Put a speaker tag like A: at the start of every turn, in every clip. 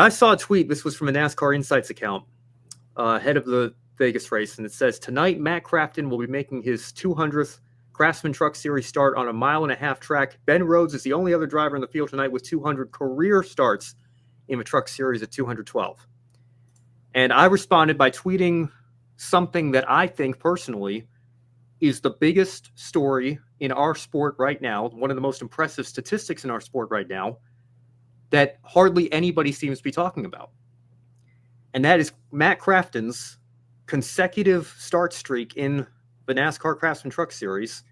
A: I saw a tweet. This was from a NASCAR Insights account ahead of the Vegas race, and it says, tonight Matt Crafton will be making his 200th Craftsman Truck Series start on a 1.5-mile track. Ben Rhodes is the only other driver in the field tonight with 200 career starts in the Truck Series at 212. And I responded by tweeting something that I think personally is the biggest story in our sport right now, one of the most impressive statistics in our sport right now, that hardly anybody seems to be talking about. And that is Matt Crafton's consecutive start streak in the NASCAR Craftsman Truck Series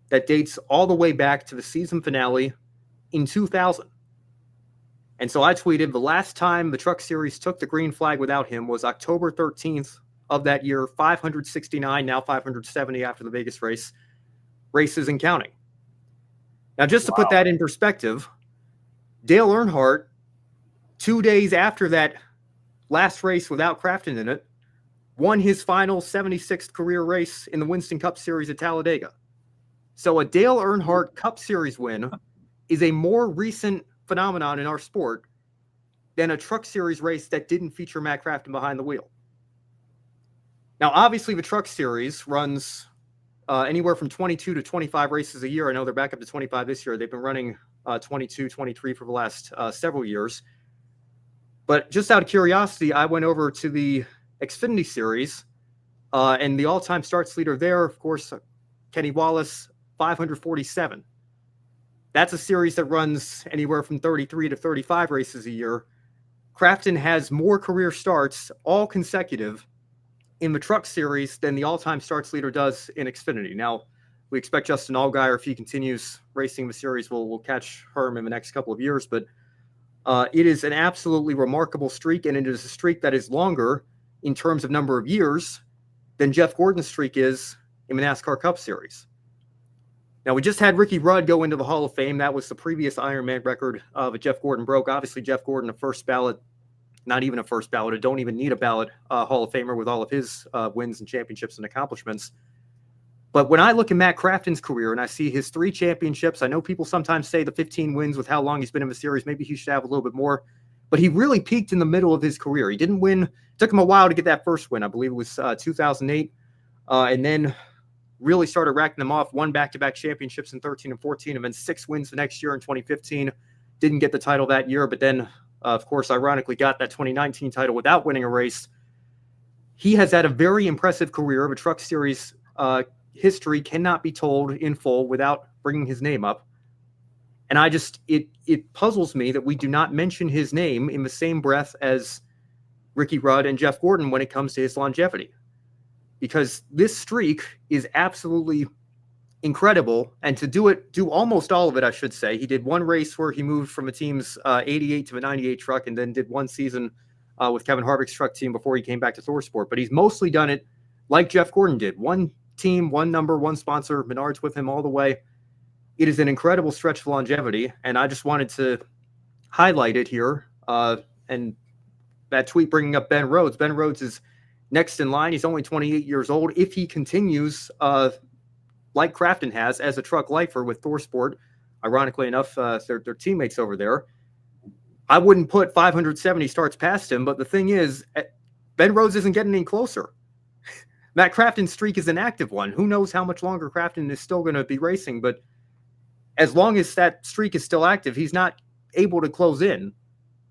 A: that dates all the way back to the season finale in 2000. And so I tweeted, the last time the Truck Series took the green flag without him was October 13th of that year, 569, now 570 after the Vegas race, races and counting. Now, just to put that in perspective, Dale Earnhardt, 2 days after that last race without Crafton in it, won his final 76th career race in the Winston Cup Series at Talladega. So a Dale Earnhardt Cup Series win is a more recent phenomenon in our sport than a Truck Series race that didn't feature Matt Crafton behind the wheel. Now, obviously, the Truck Series runs anywhere from 22 to 25 races a year. I know they're back up to 25 this year. They've been running 22, 23 for the last several years. But just out of curiosity, I went over to the Xfinity Series, and the all-time starts leader there, of course, Kenny Wallace, 547. That's a series that runs anywhere from 33 to 35 races a year. Crafton has more career starts, all consecutive, in the Truck Series than the all-time starts leader does in Xfinity. Now, we expect Justin Allgaier, if he continues racing the series, we'll catch Herm in the next couple of years. But it is an absolutely remarkable streak, and it is a streak that is longer in terms of number of years than Jeff Gordon's streak is in the NASCAR Cup Series. Now, we just had Ricky Rudd go into the Hall of Fame. That was the previous Ironman record that Jeff Gordon broke. Obviously, Jeff Gordon, a first ballot, not even a first ballot, or don't even need a ballot Hall of Famer with all of his wins and championships and accomplishments. But when I look at Matt Crafton's career and I see his 3 championships, I know people sometimes say the 15 wins with how long he's been in the series, maybe he should have a little bit more. But he really peaked in the middle of his career. He didn't win. It took him a while to get that first win. I believe it was 2008. And then really started racking them off, won back-to-back championships in 13 and 14, and then 6 wins the next year in 2015. Didn't get the title that year, but then, of course, ironically got that 2019 title without winning a race. He has had a very impressive career. The Truck Series history cannot be told in full without bringing his name up. And it puzzles me that we do not mention his name in the same breath as Ricky Rudd and Jeff Gordon when it comes to his longevity. Because this streak is absolutely incredible. And to do almost all of it, I should say. He did one race where he moved from a team's 88 to a 98 truck, and then did one season with Kevin Harvick's truck team before he came back to ThorSport. But he's mostly done it like Jeff Gordon did. One team, one number, one sponsor, Menards with him all the way. It is an incredible stretch of longevity, and I just wanted to highlight it here. And that tweet bringing up Ben Rhodes. Ben Rhodes is next in line. He's only 28 years old. If he continues like Crafton has as a truck lifer with ThorSport, ironically enough, they're teammates over there, I wouldn't put 570 starts past him. But the thing is, Ben Rhodes isn't getting any closer. Matt Crafton's streak is an active one. Who knows how much longer Crafton is still going to be racing, but as long as that streak is still active, he's not able to close in.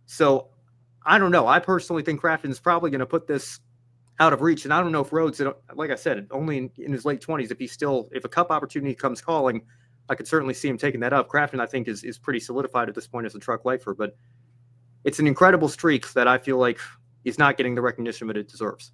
A: So I don't know. I personally think Crafton's probably going to put this out of reach. And I don't know if Rhodes, like I said, only in his late 20s, if a cup opportunity comes calling, I could certainly see him taking that up. Crafton, I think, is pretty solidified at this point as a truck lifer, but it's an incredible streak that I feel like he's not getting the recognition that it deserves.